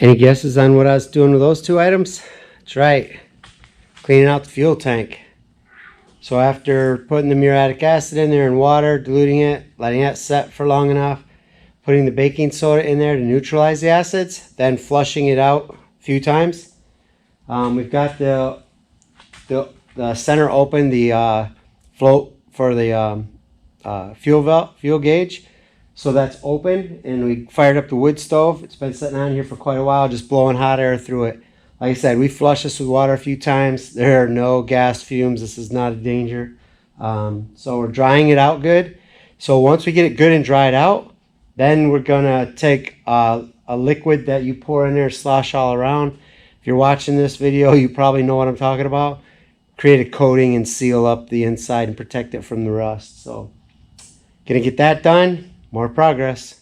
Any guesses on what I was doing with those two items? That's right, cleaning out the fuel tank. So after putting the muriatic acid in there and water, diluting it, letting it set for long enough, putting the baking soda in there to neutralize the acids, then flushing it out a few times. We've got the center open, the float for the fuel gauge. So that's open, and we fired up the wood stove. It's been sitting on here for quite a while, just blowing hot air through it. Like I said, we flushed this with water a few times. There are no gas fumes. This is not a danger. So we're drying it out good. So once we get it good and dried out, then we're gonna take a liquid that you pour in there, slosh all around. If you're watching this video, you probably know what I'm talking about. Create a coating and seal up the inside and protect it from the rust. So gonna get that done. More progress.